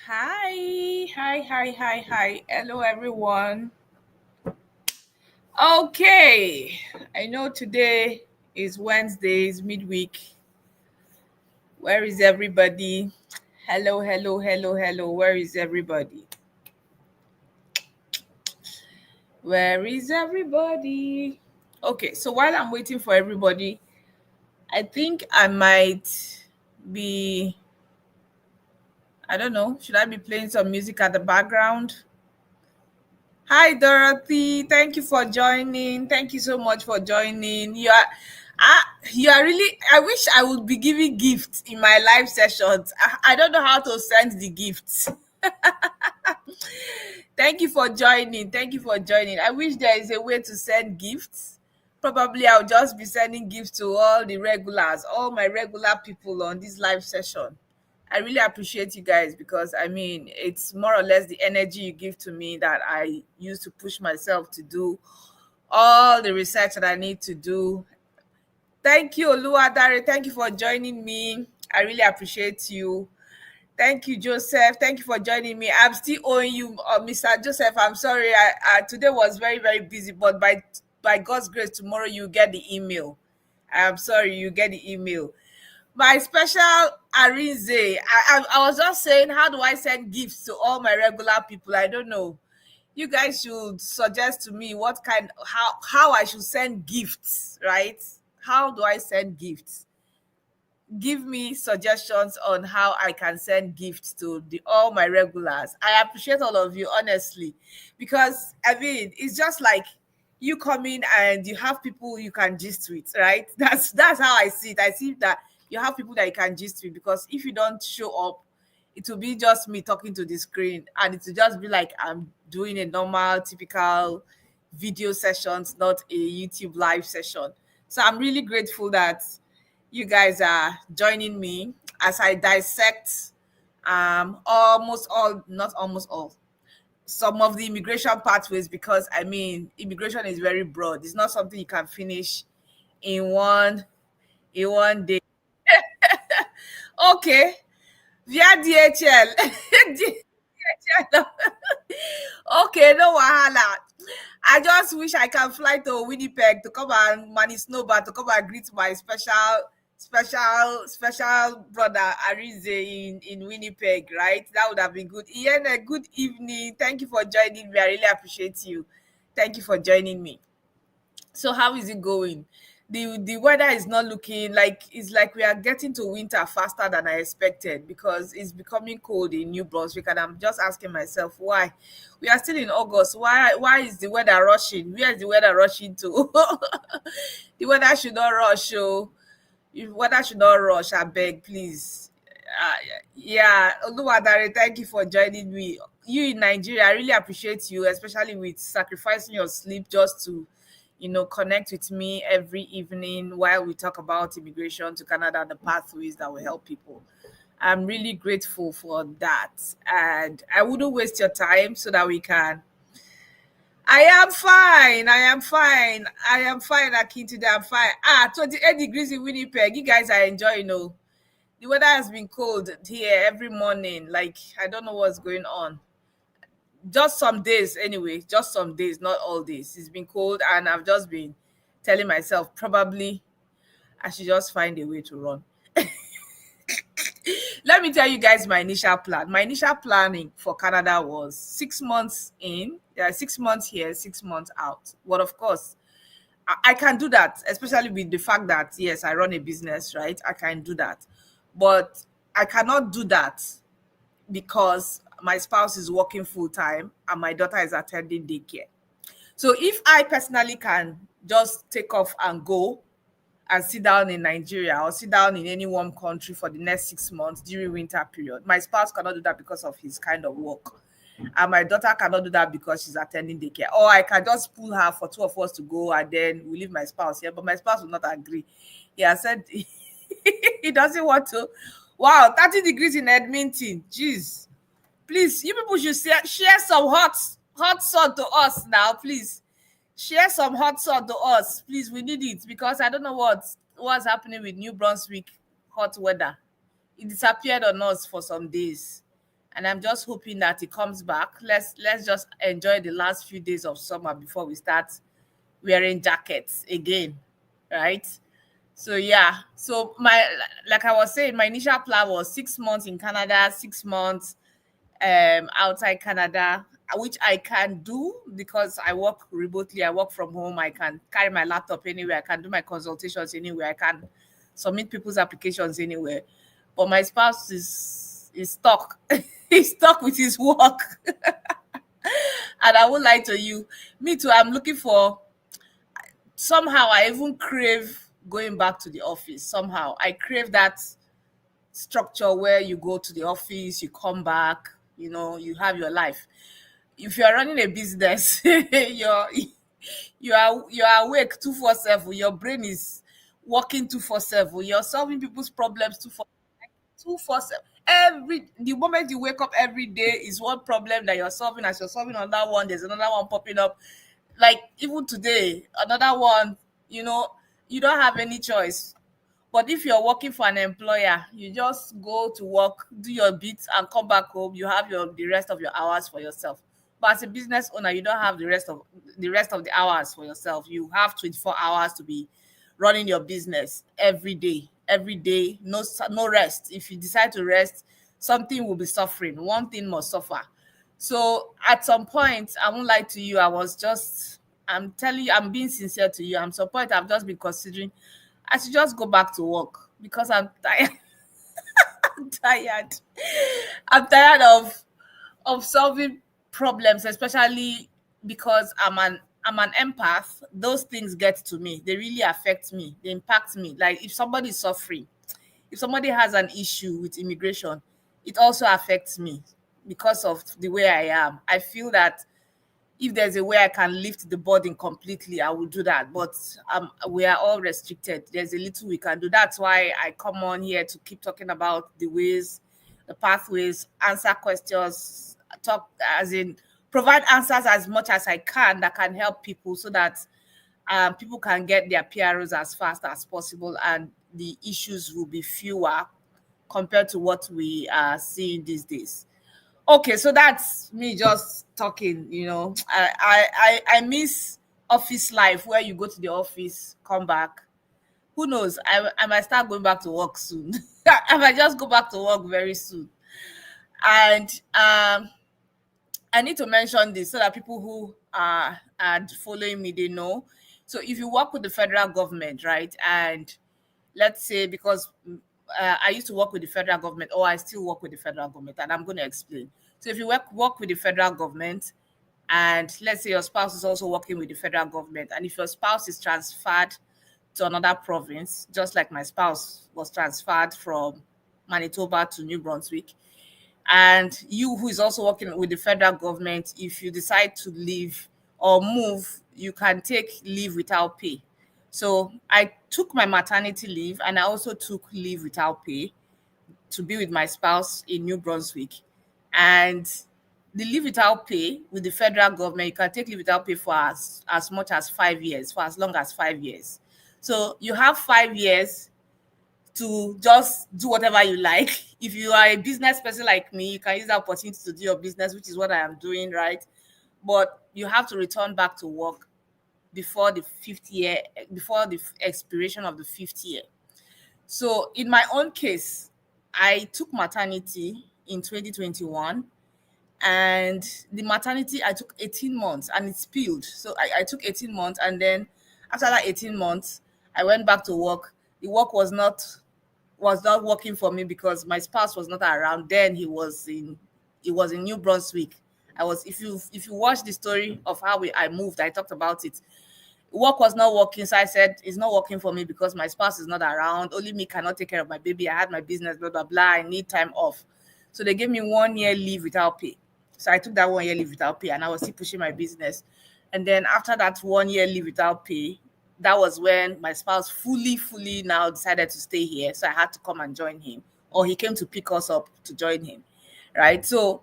Hi. Hello, everyone. Okay, I know today is Wednesdays, midweek. Where is everybody? Hello. Where is everybody? Where is everybody? Okay, so while I'm waiting for everybody, I think I might be, I don't know, should I be playing some music at the background? Hi, Dorothy. Thank you for joining. Thank you so much for joining. You are really. I wish I would be giving gifts in my live sessions. I don't know how to send the gifts. Thank you for joining. Thank you for joining. I wish there is a way to send gifts. Probably I'll just be sending gifts to all the regulars, all my regular people on this live session. I really appreciate you guys because it's more or less the energy you give to me that I use to push myself to do all the research that I need to do. Thank you, Oluwadare. Thank you for joining me. I really appreciate you. Thank you, Joseph. Thank you for joining me. I'm still owing you, Mr. Joseph. I'm sorry. Today was very busy, but by God's grace, tomorrow you get the email. I'm sorry, you get the email. My special Arinze. I was just saying, how do I send gifts to all my regular people? I don't know. You guys should suggest to me what kind, how I should send gifts, right? How do I send gifts? Give me suggestions on how I can send gifts to the all my regulars. I appreciate all of you, honestly, because it's just like you come in and you have people you can gist with, right? That's how I see it. I see that you have people that you can gist with, because if you don't show up, it will be just me talking to the screen, and it will just be like I'm doing a normal, typical video sessions, not a YouTube live session. So I'm really grateful that you guys are joining me as I dissect almost all, not almost all, some of the immigration pathways, because immigration is very broad. It's not something you can finish in one day. Okay, via DHL. DHL. Okay, no wahala. I just wish I can fly to Winnipeg to come and Manny Snowball to come and greet my special brother Arize in Winnipeg, right? That would have been good. Ian, a good evening. Thank you for joining me. I really appreciate you. Thank you for joining me. So how is it going? The weather is not looking like, it's like we are getting to winter faster than I expected, because it's becoming cold in New Brunswick, and I'm just asking myself why. We are still in August. Why is the weather rushing? Where is the weather rushing to? The weather should not rush. Oh, if weather should not rush, I beg, please. Yeah, Oluwadare, thank you for joining me. You in Nigeria, I really appreciate you, especially with sacrificing your sleep just to, connect with me every evening while we talk about immigration to Canada and the pathways that will help people. I'm really grateful for that. And I wouldn't waste your time so that we can. I am fine. Akin, today. I'm fine. 28 degrees in Winnipeg. You guys are enjoying, the weather has been cold here every morning. Like, I don't know what's going on. Just some days, anyway. Just some days, not all days. It's been cold, and I've just been telling myself probably I should just find a way to run. Let me tell you guys my initial plan. My initial planning for Canada was 6 months in, yeah, 6 months here, 6 months out. But of course, I can do that, especially with the fact that yes, I run a business, right? I can do that, but I cannot do that because my spouse is working full time and my daughter is attending daycare. So if I personally can just take off and go and sit down in Nigeria or sit down in any warm country for the next 6 months during winter period, my spouse cannot do that because of his kind of work. And my daughter cannot do that because she's attending daycare. Or I can just pull her for two of us to go and then we leave my spouse here. But my spouse will not agree. He has said he doesn't want to. Wow, 30 degrees in Edmonton. Jeez. Please, you people should share some hot sun to us now, please. Share some hot sun to us, please. We need it because I don't know what's happening with New Brunswick hot weather. It disappeared on us for some days. and I'm just hoping that it comes back. Let's just enjoy the last few days of summer before we start wearing jackets again, right? So yeah, so my, like I was saying, my initial plan was 6 months in Canada, 6 months outside Canada, which I can do because I work remotely. I work from home. I can carry my laptop anywhere. I can do my consultations anywhere. I can submit people's applications anywhere. But my spouse is stuck. He's stuck with his work. And I won't lie to you. Me too. I'm looking for, somehow I even crave going back to the office. Somehow I crave that structure where you go to the office, you come back, you have your life. If you are running a business, you're awake 247. Your brain is working 247. You're solving people's problems 247. Every the moment you wake up every day is one problem that you're solving. As you're solving another one, there's another one popping up. Like even today, another one. You know, you don't have any choice. But if you're working for an employer, you just go to work, do your bits, and come back home. You have the rest of your hours for yourself. But as a business owner, you don't have the rest of the hours for yourself. You have 24 hours to be running your business every day. Every day, no rest. If you decide to rest, something will be suffering. One thing must suffer. So at some point, I won't lie to you, I'm telling you, I'm being sincere to you. At some point, I've just been considering I should just go back to work because I'm tired. I'm tired. I'm tired of solving problems, especially because I'm an empath. Those things get to me. They really affect me. They impact me. Like if somebody is suffering, if somebody has an issue with immigration, it also affects me because of the way I am. I feel that if there's a way I can lift the burden completely, I will do that. But we are all restricted. There's a little we can do. That's why I come on here to keep talking about the ways, the pathways, answer questions, talk as in provide answers as much as I can that can help people so that people can get their PROs as fast as possible and the issues will be fewer compared to what we are seeing these days. Okay, so that's me just talking. I miss office life where you go to the office, come back. Who knows? I might start going back to work soon. I might just go back to work very soon. And I need to mention this so that people who are following me, they know. So if you work with the federal government, right, and let's say because I used to work with the federal government, or I still work with the federal government, and I'm going to explain. So if you work with the federal government, and let's say your spouse is also working with the federal government, and if your spouse is transferred to another province, just like my spouse was transferred from Manitoba to New Brunswick, and you who is also working with the federal government, if you decide to leave or move, you can take leave without pay. So I took my maternity leave and I also took leave without pay to be with my spouse in New Brunswick. And the leave without pay with the federal government, you can take leave without pay for as much as 5 years, for as long as 5 years. So you have 5 years to just do whatever you like. If you are a business person like me, you can use that opportunity to do your business, which is what I am doing, right? But you have to return back to work before the fifth year, before the expiration of the fifth year. So in my own case, I took maternity in 2021, and the maternity I took 18 months and it spilled. So I took 18 months, and then after that 18 months, I went back to work. The work was not working for me because my spouse was not around. Then he was in New Brunswick. I was if you watch the story of how I moved, I talked about it. Work was not working, so I said it's not working for me because my spouse is not around. Only me cannot take care of my baby. I had my business, blah blah blah. I need time off, so they gave me 1 year leave without pay. So I took that 1 year leave without pay, and I was still pushing my business. And then after that 1 year leave without pay, that was when my spouse fully now decided to stay here. So I had to come and join him, or he came to pick us up to join him, right? So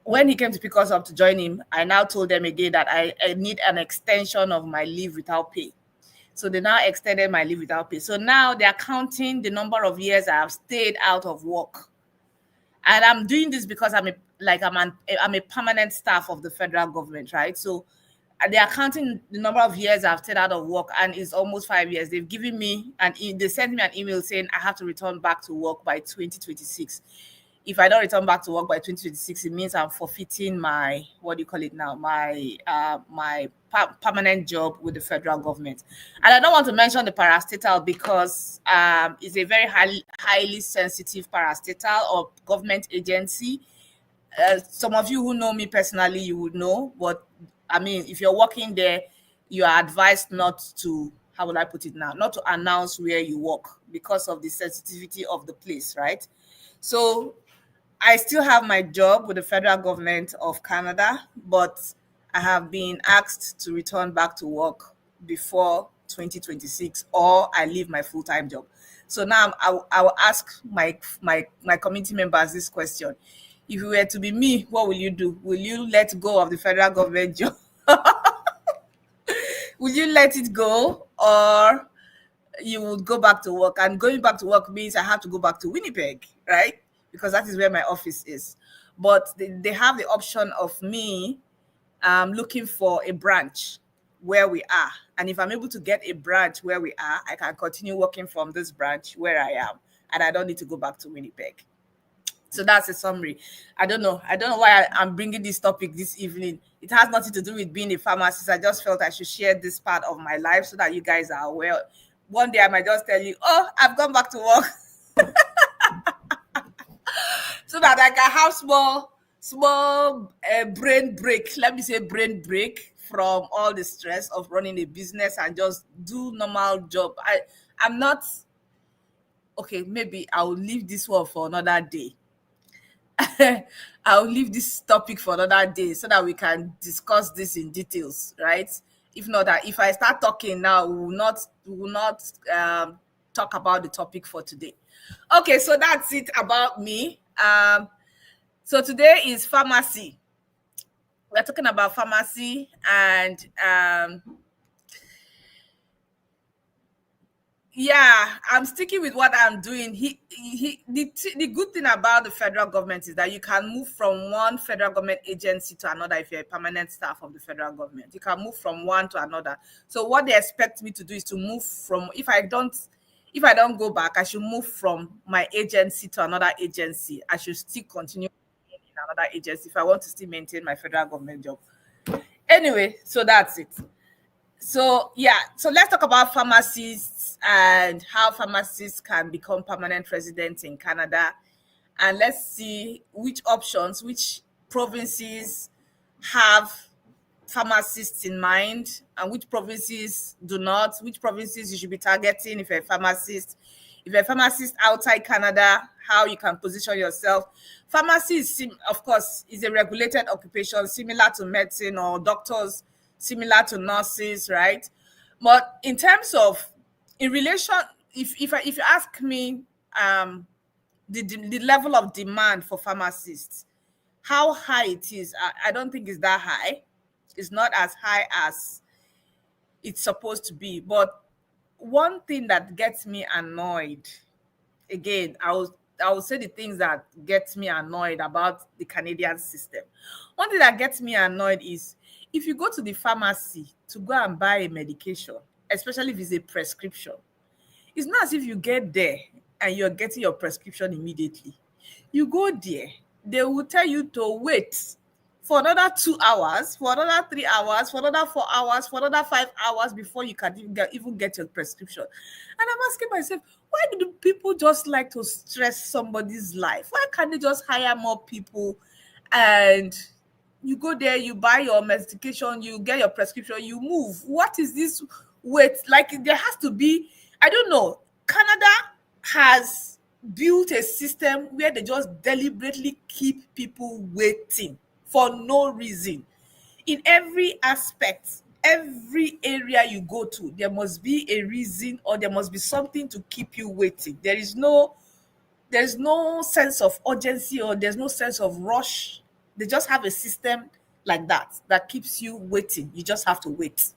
when he came to pick us up to join him, I now told them again that I need an extension of my leave without pay. So they now extended my leave without pay. So now they are counting the number of years I have stayed out of work. And I'm doing this because like I'm a permanent staff of the federal government, right? So they're counting the number of years I've stayed out of work, and it's almost 5 years. They've given me they sent me an email saying I have to return back to work by 2026. If I don't return back to work by 2026, it means I'm forfeiting my, what do you call it now, my permanent job with the federal government. And I don't want to mention the parastatal because it's a very highly sensitive parastatal or government agency. Some of you who know me personally, you would know. But I mean, if you're working there, you are advised not to, how would I put it now, not to announce where you work because of the sensitivity of the place, right? So I still have my job with the federal government of Canada, but I have been asked to return back to work before 2026, or I leave my full-time job. So now I will ask my community members this question. If you were to be me, what will you do? Will you let go of the federal government job? Will you let it go, or you would go back to work? And going back to work means I have to go back to Winnipeg, right? Because that is where my office is. But they have the option of me looking for a branch where we are. And if I'm able to get a branch where we are, I can continue working from this branch where I am. And I don't need to go back to Winnipeg. So that's a summary. I don't know. I don't know why I'm bringing this topic this evening. It has nothing to do with being a pharmacist. I just felt I should share this part of my life so that you guys are aware. One day I might just tell you, oh, I've gone back to work. So that I can have small brain break. Let me say brain break from all the stress of running a business and just do normal job. I'm not okay. Maybe I'll leave this one for another day. I'll leave this topic for another day so that we can discuss this in details, right? If not, that if I start talking now, we will not talk about the topic for today. Okay, so that's it about me. So today is pharmacy. We're talking about pharmacy, and yeah, I'm sticking with what I'm doing. The good thing about the federal government is that you can move from one federal government agency to another. If you're a permanent staff of the federal government, you can move from one to another. So what they expect me to do is to move from, if I don't go back, I should move from my agency to another agency. I should still continue in another agency if I want to still maintain my federal government job. Anyway, so that's it. So yeah, so let's talk about pharmacists and how pharmacists can become permanent residents in Canada. And let's see which provinces have pharmacists in mind and which provinces do not, which provinces you should be targeting if you're a pharmacist. If you're a pharmacist outside Canada, how you can position yourself. Pharmacy of course, is a regulated occupation similar to medicine, or doctors similar to nurses, right? But in terms of, in relation, if you ask me, the level of demand for pharmacists, how high it is, I don't think it's that high. It's not as high as it's supposed to be. But one thing that gets me annoyed, again, I will say the things that gets me annoyed about the Canadian system. One thing that gets me annoyed is if you go to the pharmacy to go and buy a medication, especially if it's a prescription, it's not as if you get there and you're getting your prescription immediately. You go there, they will tell you to wait for another 2 hours, for another 3 hours, for another 4 hours, for another 5 hours before you can even get your prescription. And I'm asking myself, why do people just like to stress somebody's life? Why can't they just hire more people, and you go there, you buy your medication, you get your prescription, you move? What is this wait? Like, there has to be, I don't know. Canada has built a system where they just deliberately keep people waiting for no reason. In every aspect, every area you go to, there must be a reason, or there must be something to keep you waiting. There's no sense of urgency, or there's no sense of rush. They just have a system like that keeps you waiting. You just have to wait,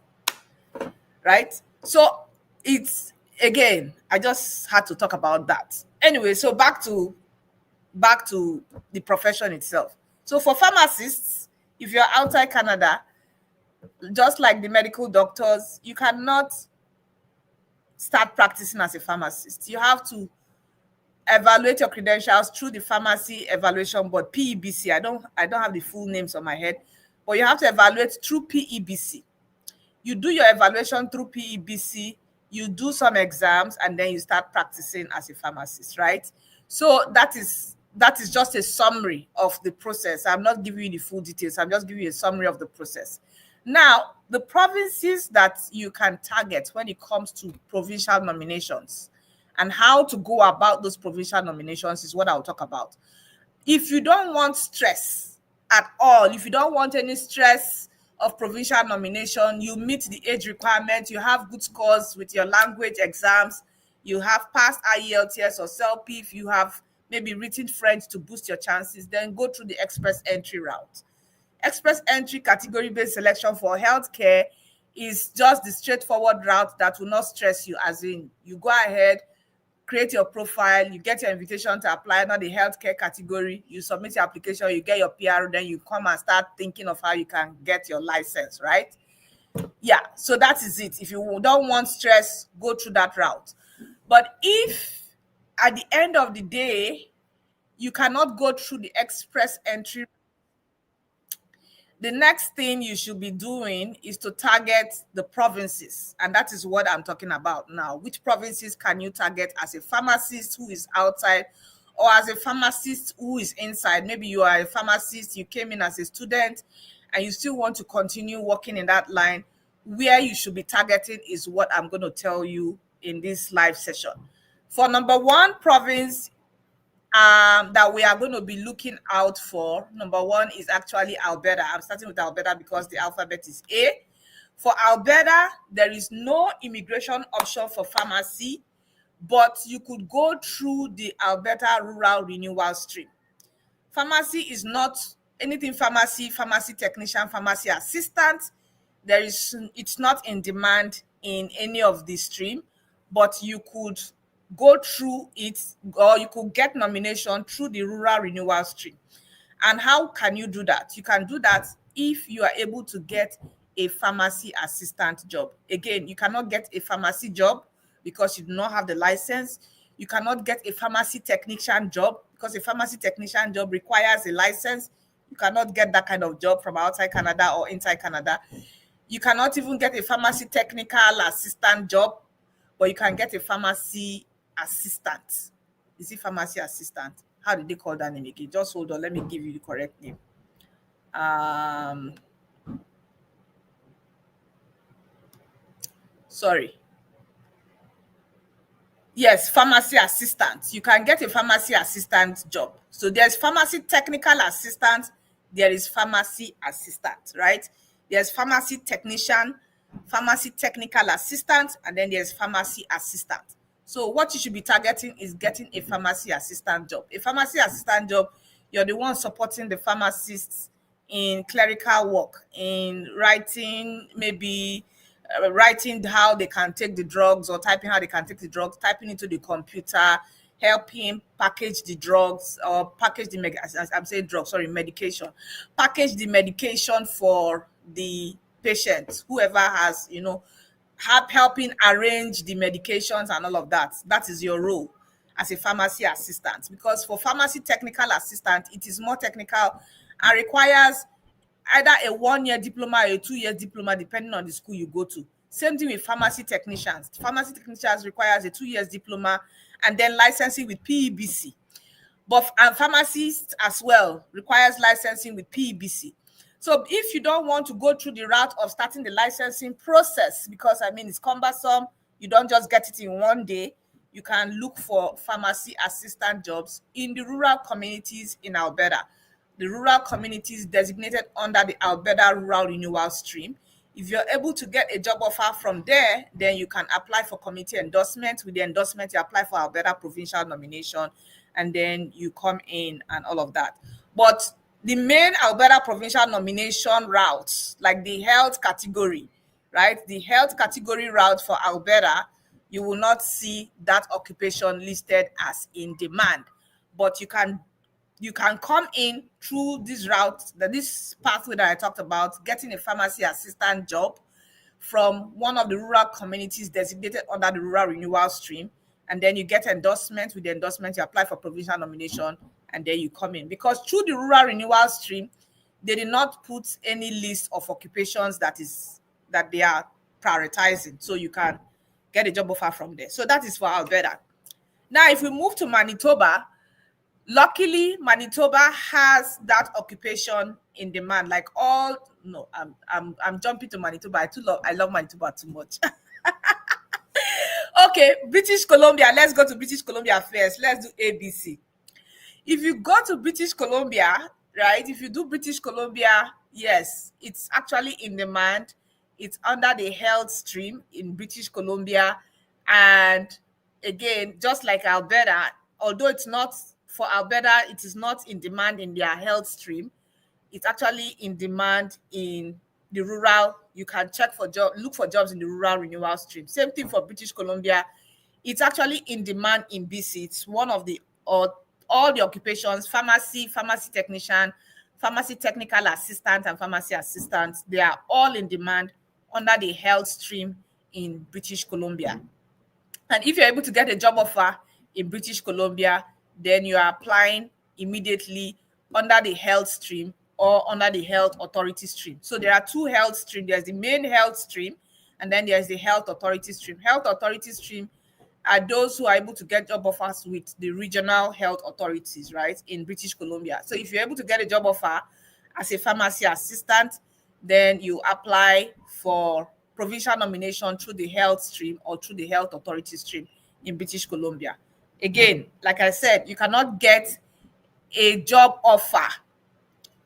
right? So it's, again, I just had to talk about that. Anyway, so back to the profession itself. So for pharmacists, if you're outside Canada, just like the medical doctors, you cannot start practicing as a pharmacist. You have to evaluate your credentials through the pharmacy evaluation board, PEBC. I don't have the full names on my head, but you have to evaluate through PEBC. You do your evaluation through PEBC, you do some exams, and then you start practicing as a pharmacist, right? So that is just a summary of the process. I'm not giving you the full details. I'm just giving you a summary of the process. Now, the provinces that you can target when it comes to provincial nominations and how to go about those provincial nominations is what I'll talk about. If you don't want stress at all, if you don't want any stress of provincial nomination, you meet the age requirement, you have good scores with your language exams, you have passed IELTS or CELPIF, you have maybe written French to boost your chances, then go through the express entry route. Express entry category-based selection for healthcare is just the straightforward route that will not stress you, as in you go ahead, create your profile, you get your invitation to apply under the healthcare category, you submit your application, you get your PR, then you come and start thinking of how you can get your license, right? Yeah, so that is it. If you don't want stress, go through that route. But if at the end of the day, you cannot go through the express entry, the next thing you should be doing is to target the provinces. And that is what I'm talking about now. Which provinces can you target as a pharmacist who is outside or as a pharmacist who is inside? Maybe you are a pharmacist, you came in as a student and you still want to continue working in that line. Where you should be targeting is what I'm going to tell you in this live session. For number one province, that we are going to be looking out for, number one is actually Alberta. I'm starting with Alberta because the alphabet is A. For Alberta, there is no immigration option for pharmacy, but you could go through the Alberta Rural Renewal Stream. Pharmacy is not anything pharmacy, pharmacy technician, pharmacy assistant. It's not in demand in any of the stream, but you could go through it, or you could get nomination through the rural renewal stream. And how can you do that? You can do that if you are able to get a pharmacy assistant job. Again, you cannot get a pharmacy job because you do not have the license. You cannot get a pharmacy technician job because a pharmacy technician job requires a license. You cannot get that kind of job from outside Canada or inside Canada. You cannot even get a pharmacy technical assistant job, but you can get a pharmacy assistant. Is it pharmacy assistant? How did they call that name again? Just hold on. Let me give you the correct name. Sorry. Yes, pharmacy assistant. You can get a pharmacy assistant job. So there's pharmacy technical assistant, there is pharmacy assistant, right? There's pharmacy technician, pharmacy technical assistant, and then there's pharmacy assistant. So what you should be targeting is getting a pharmacy assistant job. A pharmacy assistant job, you're the one supporting the pharmacists in clerical work, in writing, maybe writing how they can take the drugs or typing how they can take the drugs, typing into the computer, helping package the drugs or package the I'm saying drugs, sorry, medication, package the medication for the patient, whoever has, helping arrange the medications and all of that. That is your role as a pharmacy assistant, because for pharmacy technical assistant, it is more technical and requires either a 1-year diploma or a 2-year diploma, depending on the school you go to. Same thing with pharmacy technicians. Pharmacy technicians requires a 2 years diploma and then licensing with PEBC. But and pharmacists as well requires licensing with PEBC. So if you don't want to go through the route of starting the licensing process, because it's cumbersome, you don't just get it in one day, you can look for pharmacy assistant jobs in the rural communities in Alberta. The rural communities designated under the Alberta Rural Renewal Stream. If you're able to get a job offer from there, then you can apply for committee endorsement. With the endorsement, you apply for Alberta provincial nomination, and then you come in and all of that. But the main Alberta provincial nomination routes, like the health category, right? The health category route for Alberta, you will not see that occupation listed as in demand, but you can you can come in through this route, this pathway that I talked about, getting a pharmacy assistant job from one of the rural communities designated under the rural renewal stream. And then you get endorsement. With the endorsement, you apply for provincial nomination, and then you come in. Because through the rural renewal stream, they did not put any list of occupations that they are prioritizing. So you can get a job offer from there. So that is for Alberta. Now, if we move to Manitoba, luckily Manitoba has that occupation in demand. Like all no, I'm jumping to Manitoba. I love Manitoba too much. Okay, British Columbia. Let's go to British Columbia first. Let's do ABC. If you go to British Columbia, right? If you do British Columbia, yes, it's actually in demand. It's under the health stream in British Columbia. And again, just like Alberta, although it's not for Alberta, it is not in demand in their health stream. It's actually in demand in the rural. You can check for job, look for jobs in the rural renewal stream. Same thing for British Columbia. It's actually in demand in BC. It's one of the all the occupations: pharmacy, pharmacy technician, pharmacy technical assistant, and pharmacy assistant. They are all in demand under the health stream in British Columbia. And if you're able to get a job offer in British Columbia, then you are applying immediately under the health stream or under the health authority stream. So there are two health streams. There's the main health stream, and then there's the health authority stream. Health authority stream are those who are able to get job offers with the regional health authorities, right, in British Columbia. So if you're able to get a job offer as a pharmacy assistant, then you apply for provincial nomination through the health stream or through the health authority stream in British Columbia. Again, like I said, you cannot get a job offer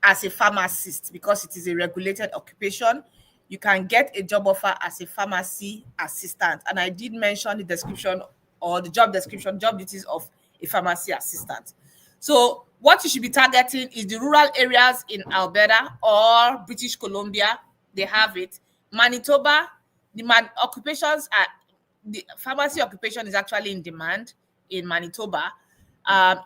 as a pharmacist because it is a regulated occupation. You can get a job offer as a pharmacy assistant. And I did mention the description or the job description, job duties of a pharmacy assistant. So what you should be targeting is the rural areas in Alberta or British Columbia. They have it. Manitoba, occupations are, the pharmacy occupation is actually in demand in Manitoba.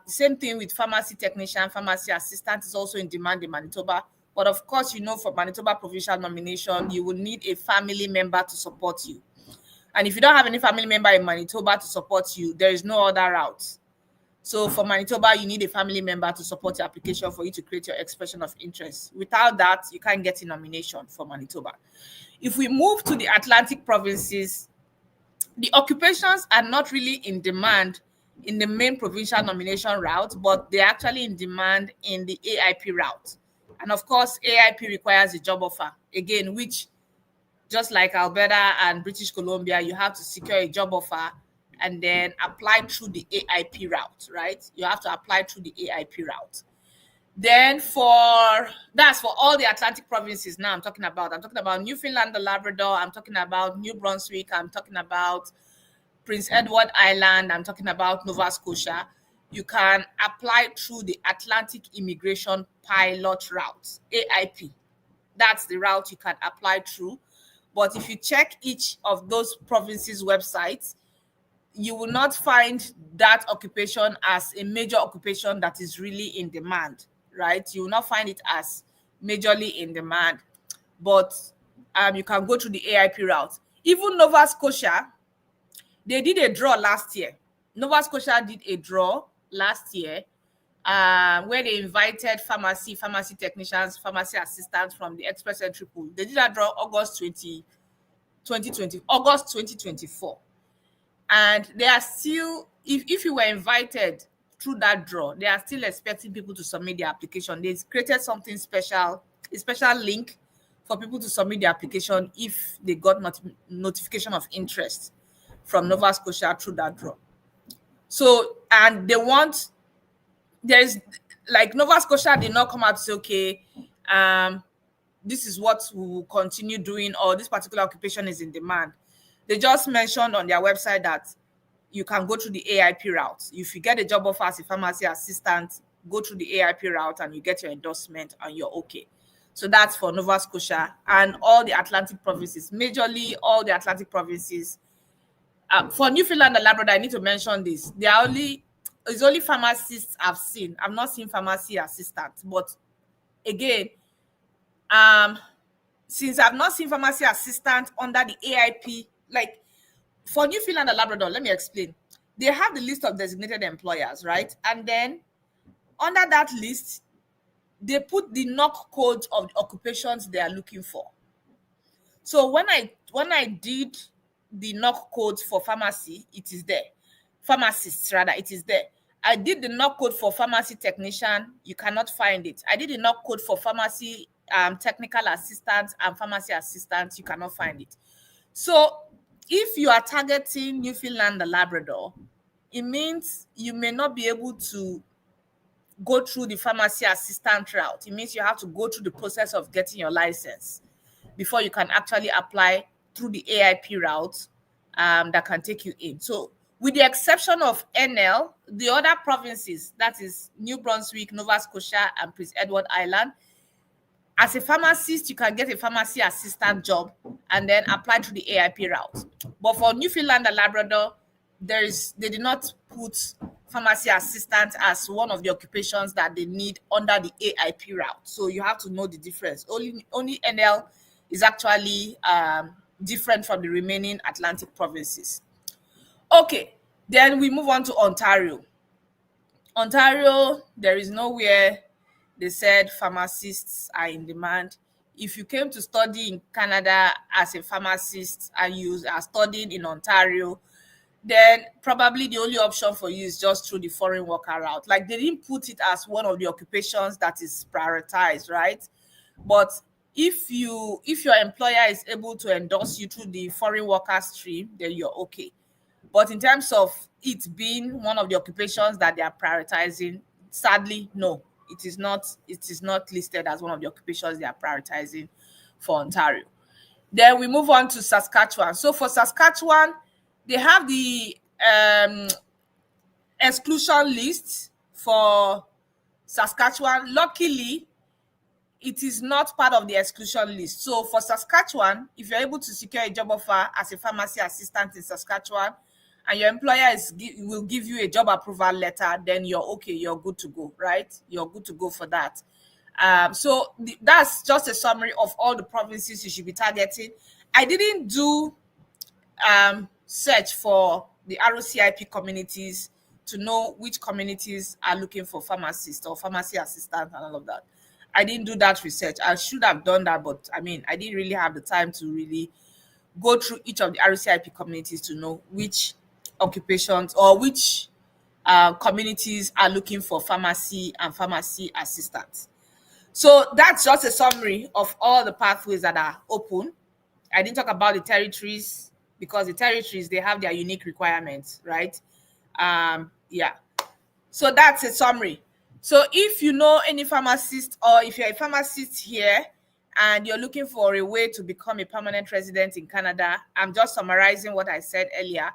Same thing with pharmacy technician, pharmacy assistant is also in demand in Manitoba. But of course, you know, for Manitoba provincial nomination, you will need a family member to support you. And if you don't have any family member in Manitoba to support you, there is no other route. So for Manitoba, you need a family member to support your application for you to create your expression of interest. Without that, you can't get a nomination for Manitoba. If we move to the Atlantic provinces, the occupations are not really in demand in the main provincial nomination route, but they're actually in demand in the AIP route. And of course, AIP requires a job offer, again, which just like Alberta and British Columbia, you have to secure a job offer and then apply through the AIP route, right? You have to apply through the AIP route. Then that's for all the Atlantic provinces now I'm talking about Newfoundland and Labrador, I'm talking about New Brunswick, I'm talking about Prince Edward Island, I'm talking about Nova Scotia. You can apply through the Atlantic Immigration Pilot Route, AIP. That's the route you can apply through. But if you check each of those provinces' websites, you will not find that occupation as a major occupation that is really in demand, right? You will not find it as majorly in demand, but you can go through the AIP route. Even Nova Scotia, they did a draw last year. Nova Scotia did a draw last year where they invited pharmacy technicians, pharmacy assistants from the Express Entry Pool. They did that draw August 2024. And they are still, if you were invited through that draw, they are still expecting people to submit their application. They created something special, a special link for people to submit their application if they got notification of interest from Nova Scotia through that draw. So, and there's like Nova Scotia did not come out to say, okay, this is what we will continue doing, or this particular occupation is in demand. They just mentioned on their website that you can go through the AIP route. If you get a job offer as a pharmacy assistant, go through the AIP route and you get your endorsement and you're okay. So that's for Nova Scotia and all the Atlantic provinces, majorly all the Atlantic provinces. For Newfoundland and Labrador, I need to mention this. They are only it's only pharmacists I've seen. I've not seen pharmacy assistants. But again, um, since I've not seen pharmacy assistant under the AIP, like for Newfoundland and Labrador, let me explain. They have the list of designated employers, right? And then under that list, they put the knock code of the occupations they are looking for. So when I did the knock code for pharmacy, it is there. Pharmacists rather, it is there. I did the knock code for pharmacy technician, you cannot find it. I did the knock code for pharmacy technical assistant and pharmacy assistant, you cannot find it. So if you are targeting Newfoundland and Labrador, it means you may not be able to go through the pharmacy assistant route. It means you have to go through the process of getting your license before you can actually apply through the AIP route that can take you in. So with the exception of NL, the other provinces, that is New Brunswick, Nova Scotia, and Prince Edward Island, as a pharmacist, you can get a pharmacy assistant job and then apply through the AIP route. But for Newfoundland and Labrador, they did not put pharmacy assistant as one of the occupations that they need under the AIP route. So you have to know the difference. Only NL is actually different from the remaining Atlantic provinces. Okay, then we move on to Ontario. Ontario, there is nowhere they said pharmacists are in demand. If you came to study in Canada as a pharmacist and you are studying in Ontario, then probably the only option for you is just through the foreign worker route. Like they didn't put it as one of the occupations that is prioritized, right? But if your employer is able to endorse you through the foreign worker stream, then you're okay. But in terms of it being one of the occupations that they are prioritizing, sadly, no, it is not. It is not listed as one of the occupations they are prioritizing for Ontario. Then we move on to Saskatchewan. So for Saskatchewan, they have the exclusion list for Saskatchewan. Luckily, it is not part of the exclusion list. So for Saskatchewan, if you're able to secure a job offer as a pharmacy assistant in Saskatchewan, and your employer will give you a job approval letter, then you're okay, you're good to go, right? You're good to go for that. So that's just a summary of all the provinces you should be targeting. I didn't do search for the ROCIP communities to know which communities are looking for pharmacists or pharmacy assistants and all of that. I didn't do that research. I should have done that, but I mean, I didn't really have the time to really go through each of the ROCIP communities to know which occupations or which communities are looking for pharmacy and pharmacy assistants. So that's just a summary of all the pathways that are open. I didn't talk about the territories because the territories, they have their unique requirements, right? Yeah. So that's a summary. So if you know any pharmacist or if you're a pharmacist here and you're looking for a way to become a permanent resident in Canada, I'm just summarizing what I said earlier,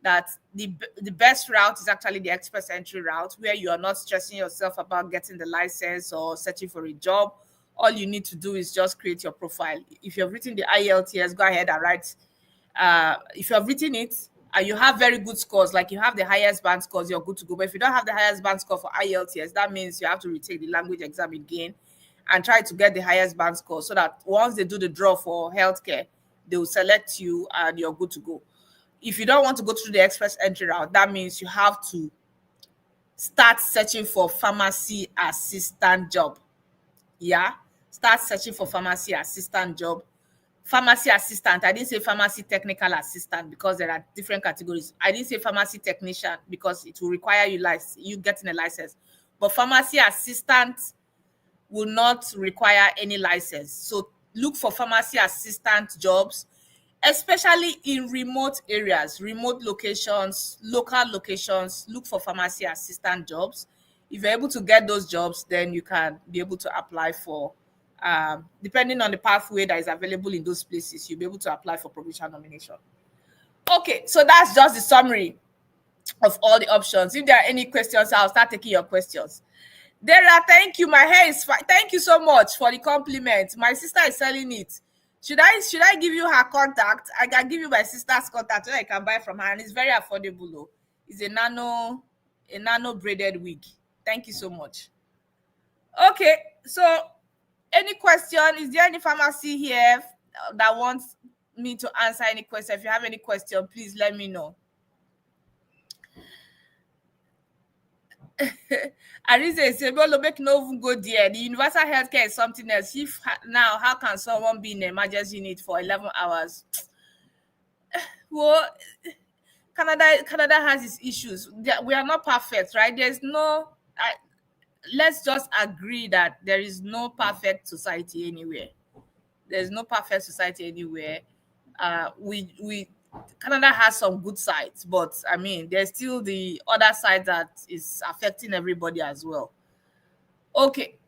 that the best route is actually the express entry route, where you are not stressing yourself about getting the license or searching for a job. All you need to do is just create your profile. If you've written the IELTS, go ahead and write. If you have written it and you have very good scores, like you have the highest band scores, you're good to go. But if you don't have the highest band score for IELTS, that means you have to retake the language exam again and try to get the highest band score so that once they do the draw for healthcare, they will select you and you're good to go. If you don't want to go through the express entry route, that means you have to start searching for pharmacy assistant job. Yeah, start searching for pharmacy assistant job. Pharmacy assistant, I didn't say pharmacy technical assistant because there are different categories. I didn't say pharmacy technician because it will require you getting a license. But pharmacy assistant will not require any license. So look for pharmacy assistant jobs, especially in remote areas, remote locations, local locations. Look for pharmacy assistant jobs. If you're able to get those jobs, then you can be able to apply for, depending on the pathway that is available in those places, you'll be able to apply for provincial nomination. Okay, so that's just the summary of all the options. If there are any questions, I'll start taking your questions. Dera, thank you. My hair is fine. Thank you so much for the compliment. My sister is selling it. Should I give you her contact? I can give you my sister's contact so I can buy from her, and it's very affordable though. It's a a nano braided wig. Thank you so much. Okay, so any question? Is there any pharmacy here that wants me to answer any question? If you have any question, please let me know. Arize say, "Bolo, make no even go there. The universal healthcare is something else. If now, how can someone be in an emergency unit for 11 hours? Well, Canada has its issues. We are not perfect, right? There's no. Let's just agree that there is no perfect society anywhere. There's no perfect society anywhere. We Canada has some good sides, but I mean, there's still the other side that is affecting everybody as well. Okay.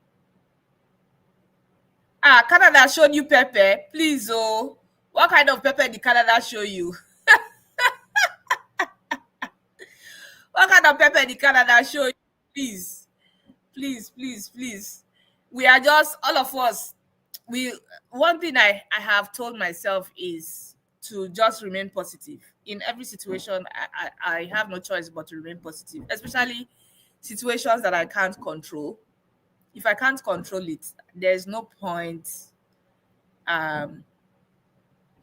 Canada showed you pepper. Please, oh, what kind of pepper did Canada show you? What kind of pepper did Canada show you? Please, please, please, please. We are just all of us. We One thing I have told myself is to just remain positive in every situation. I have no choice but to remain positive, especially situations that I can't control. If I can't control it, there's no point um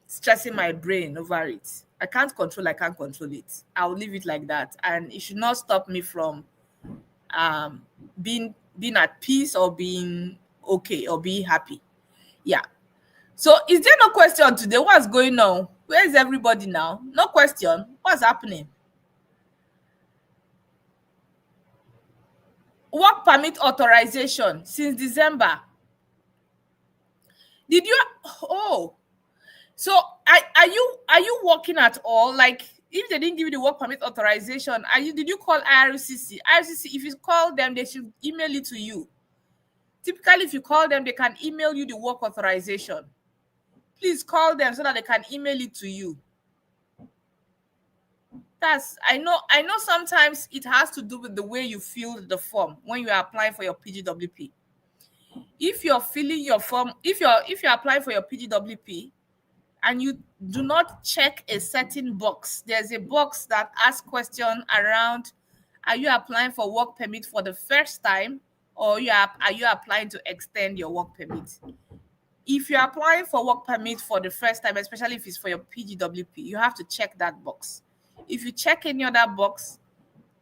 stressing my brain over it. I can't control it. I'll leave it like that. And it should not stop me from um being at peace or being okay or being happy. Yeah. So is there no question today? What's going on? Where is everybody now? No question. What's happening? Work permit authorization since December. Did you oh So are you working at all? Like if they didn't give you the work permit authorization, did you call IRCC? IRCC, if you call them, they should email it to you. Typically, if you call them, they can email you the work authorization. Please call them so that they can email it to you. I know sometimes it has to do with the way you fill the form when you are applying for your PGWP. If you're filling your form, if you're applying for your PGWP and you do not check a certain box, there's a box that asks question around, are you applying for work permit for the first time, or are you applying to extend your work permit? If you're applying for work permit for the first time, especially if it's for your PGWP, you have to check that box. If you check any other box,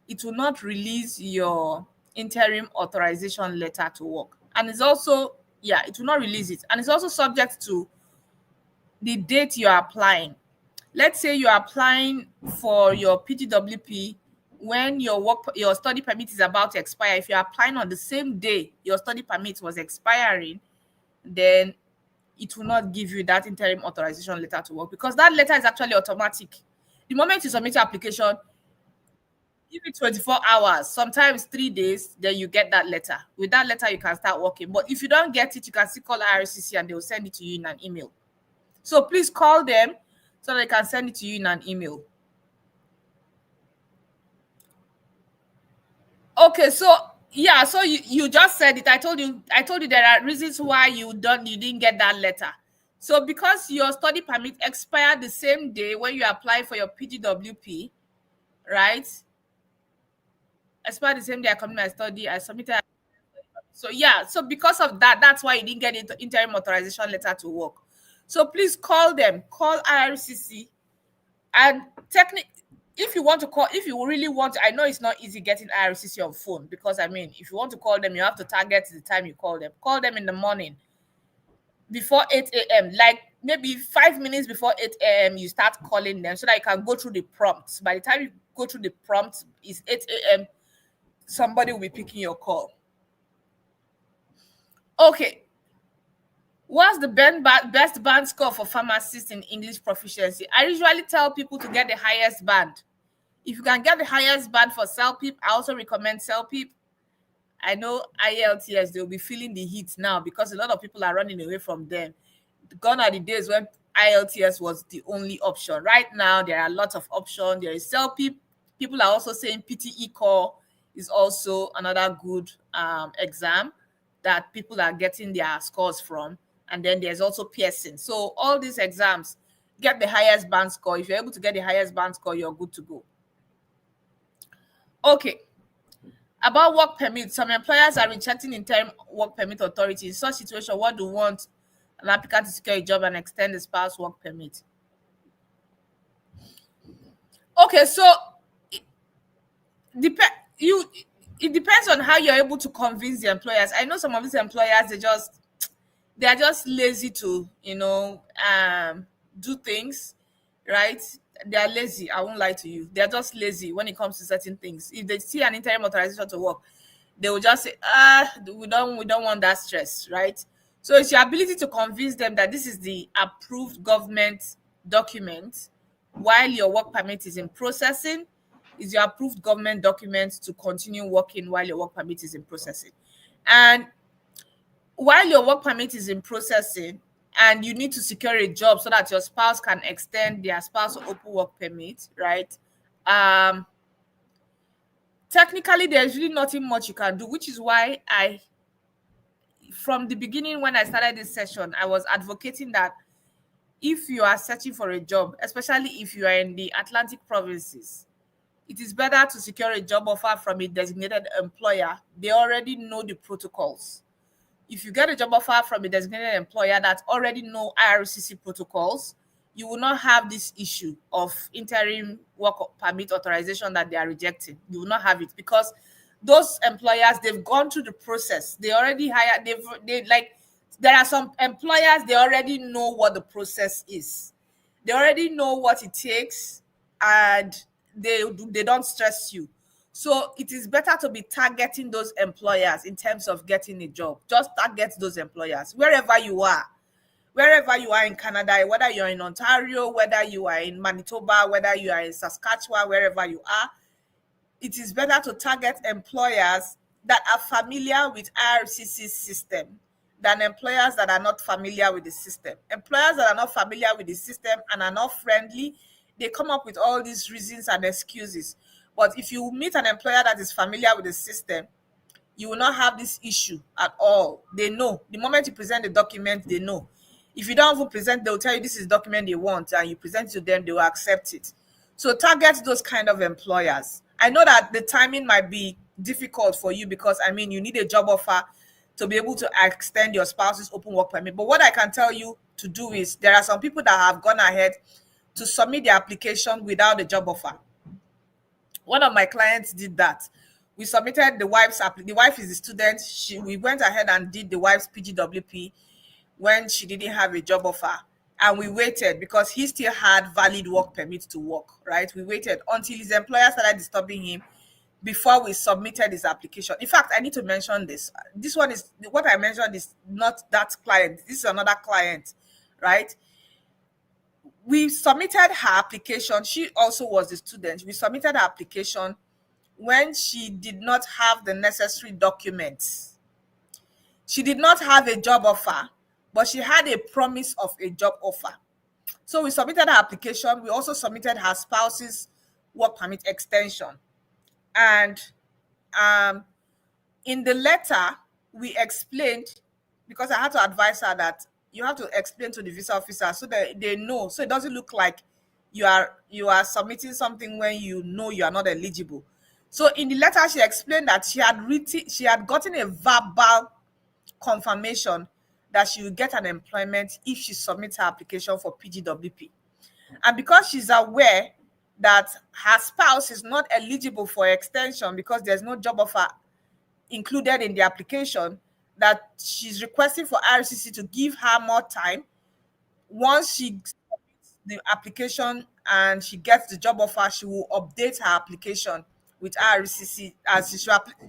it will not release your interim authorization letter to work. And it's also, yeah, it will not release it. And it's also subject to the date you are applying. Let's say you're applying for your PGWP when your study permit is about to expire. If you're applying on the same day your study permit was expiring, then it will not give you that interim authorization letter to work, because that letter is actually automatic. The moment you submit your application, give it 24 hours, sometimes 3 days, then you get that letter. With that letter, you can start working. But if you don't get it, you can still call IRCC and they will send it to you in an email. So please call them so they can send it to you in an email. Okay, so yeah, so you just said it. I told you there are reasons why you didn't get that letter. So because your study permit expired the same day when you apply for your PGWP, right? Expired the same day I completed my study, I submitted. So yeah, so because of that, that's why you didn't get interim authorization letter to work. So please call them, call IRCC, and technically, if you really want, I know it's not easy getting IRCC on phone, because I mean, if you want to call them, you have to target the time you call them. Call them in the morning before 8 a.m. Like maybe 5 minutes before 8 a.m. you start calling them so that you can go through the prompts. By the time you go through the prompts, it's 8 a.m. Somebody will be picking your call. Okay. What's the best band score for pharmacists in English proficiency? I usually tell people to get the highest band. If you can get the highest band for CELPIP, I also recommend CELPIP. I know IELTS, they'll be feeling the heat now because a lot of people are running away from them. Gone are the days when IELTS was the only option. Right now, there are lots of options. There is CELPIP. People are also saying PTE core is also another good exam that people are getting their scores from. And then there's also Pearson. So all these exams, get the highest band score. If you're able to get the highest band score, you're good to go. Okay. About work permit, some employers are rejecting interim work permit authority. In such situation, what do you want an applicant to secure a job and extend the spouse work permit? Okay, so depend you it depends on how you're able to convince the employers. I know some of these employers, they are just lazy to, do things, right? They are lazy. I won't lie to you. They are just lazy when it comes to certain things. If they see an interim authorization to work, they will just say, we don't want that stress, right? So it's your ability to convince them that this is the approved government document while your work permit is in processing, is your approved government document to continue working while your work permit is in processing. And while your work permit is in processing and you need to secure a job so that your spouse can extend their spouse open work permit, right? Um, Technically, there's really nothing much you can do, which is why from the beginning, when I started this session, I was advocating that if you are searching for a job, especially if you are in the Atlantic provinces, it is better to secure a job offer from a designated employer. They already know the protocols. If you get a job offer from a designated employer that already know IRCC protocols, you will not have this issue of interim work permit authorization that they are rejecting. You will not have it because those employers, they've gone through the process. They already hired, they like, there are some employers, they already know what the process is. They already know what it takes, and they don't stress you. So it is better to be targeting those employers in terms of getting a job. Just target those employers wherever you are in Canada, whether you're in Ontario, whether you are in Manitoba, whether you are in Saskatchewan, wherever you are, it is better to target employers that are familiar with IRCC's system than employers that are not familiar with the system. Employers that are not familiar with the system and are not friendly, they come up with all these reasons and excuses. But if you meet an employer that is familiar with the system, you will not have this issue at all. They know. The moment you present the document, they know. If you don't even present, they'll tell you this is the document they want, and you present it to them, they will accept it. So target those kind of employers. I know that the timing might be difficult for you because I mean you need a job offer to be able to extend your spouse's open work permit. But what I can tell you to do is there are some people that have gone ahead to submit their application without a job offer. One of my clients did that. We submitted the wife's the wife is a student. We went ahead and did the wife's PGWP when she didn't have a job offer. And we waited because he still had valid work permit to work, right? We waited until his employer started disturbing him before we submitted his application. In fact, I need to mention this. This one is what I mentioned is not that client. This is another client, right? We submitted her application. She also was a student. We submitted her application when she did not have the necessary documents. She did not have a job offer, but she had a promise of a job offer. So we submitted her application. We also submitted her spouse's work permit extension. And um, in the letter, we explained, because I had to advise her that you have to explain to the visa officer so that they know, so it doesn't look like you are submitting something when you know you are not eligible. So in the letter, she explained that she had gotten a verbal confirmation that she will get an employment if she submits her application for PGWP. And because she's aware that her spouse is not eligible for extension because there's no job offer included in the application, that she's requesting for RCC to give her more time. Once she submits the application and she gets the job offer, she will update her application with RCC, as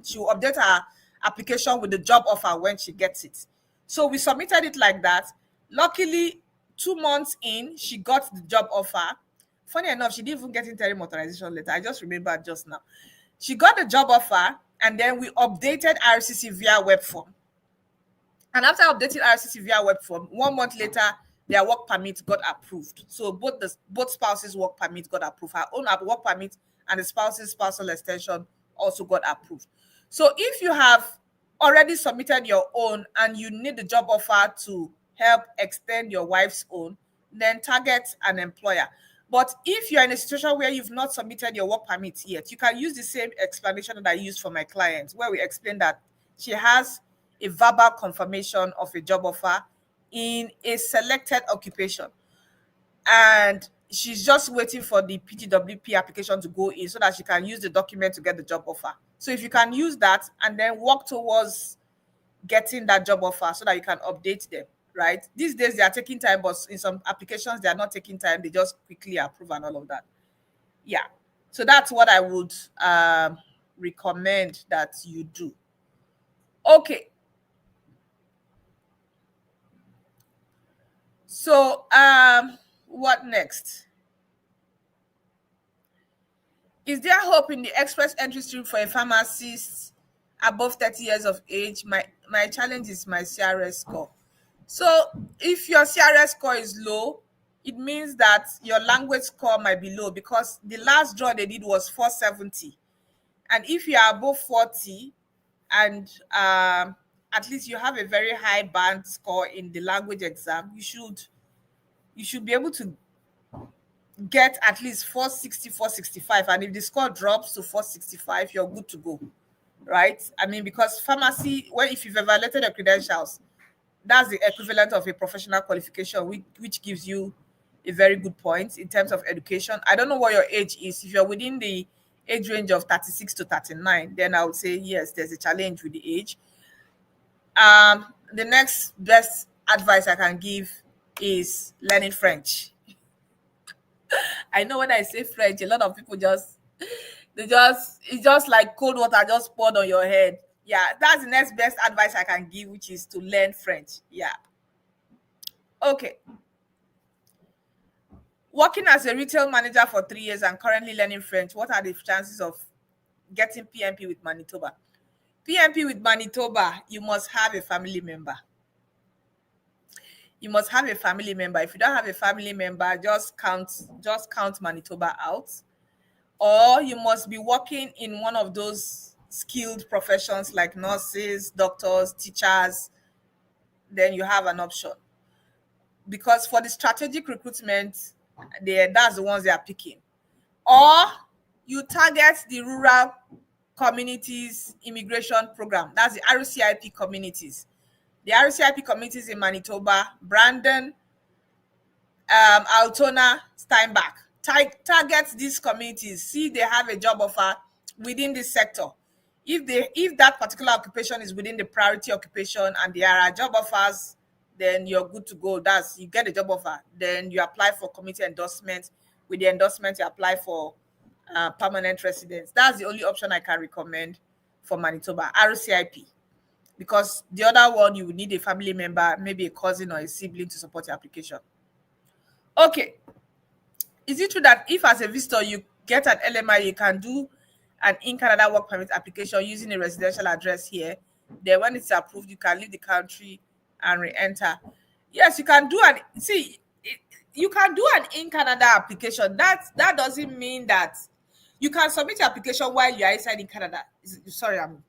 she will update her application with the job offer when she gets it. So we submitted it like that. Luckily, 2 months in, she got the job offer. Funny enough, she didn't even get interim authorization letter. I just remembered just now. She got the job offer, and then we updated RCC via web form. And after updating RCC via web form, 1 month later, their work permit got approved. So both spouses' work permit got approved. Her own work permit and the spouse's spousal extension also got approved. So if you have already submitted your own and you need the job offer to help extend your wife's own, then target an employer. But if you're in a situation where you've not submitted your work permit yet, you can use the same explanation that I used for my client, where we explain that she has a verbal confirmation of a job offer in a selected occupation, and she's just waiting for the PGWP application to go in so that she can use the document to get the job offer. So if you can use that and then work towards getting that job offer so that you can update them, right? These days they are taking time, but in some applications they are not taking time. They just quickly approve and all of that. Yeah. So that's what I would recommend that you do. Okay. So what next? Is there hope in the express entry stream for a pharmacist above 30 years of age? My challenge is my CRS score. So if your CRS score is low, it means that your language score might be low, because the last draw they did was 470. And if you are above 40 and at least you have a very high band score in the language exam, you should be able to get at least 460, 465. And if the score drops to 465, you're good to go, right? I mean, because pharmacy, well, if you've evaluated your credentials, that's the equivalent of a professional qualification, which gives you a very good point in terms of education. I don't know what your age is. If you're within the age range of 36 to 39, then I would say yes, there's a challenge with the age. The next best advice I can give is learning French. I know when I say French, a lot of people it's just like cold water just poured on your head. Yeah, that's the next best advice I can give, which is to learn French. Yeah. Okay. Working as a retail manager for 3 years and currently learning French, what are the chances of getting PMP with Manitoba? PMP with Manitoba, you must have a family member. You must have a family member. If you don't have a family member, just count Manitoba out. Or you must be working in one of those skilled professions like nurses, doctors, teachers, then you have an option. Because for the strategic recruitment, that's the ones they are picking. Or you target the rural communities immigration program. That's the RCIP communities. The RCIP communities in Manitoba, Brandon, Altona, Steinbach. Target these communities. See they have a job offer within this sector. If that particular occupation is within the priority occupation and there are job offers, then you're good to go. That's, you get a job offer, then you apply for community endorsement. With the endorsement, you apply for permanent residence. That's the only option I can recommend for Manitoba, RCIP. Because the other one, you would need a family member, maybe a cousin or a sibling to support your application. Okay. Is it true that if as a visitor you get an LMI, you can do an in Canada work permit application using a residential address here? Then when it's approved, you can leave the country and re-enter. Yes, you can do you can do an in Canada application. That doesn't mean that you can submit your application while you are inside in Canada. Sorry, I'm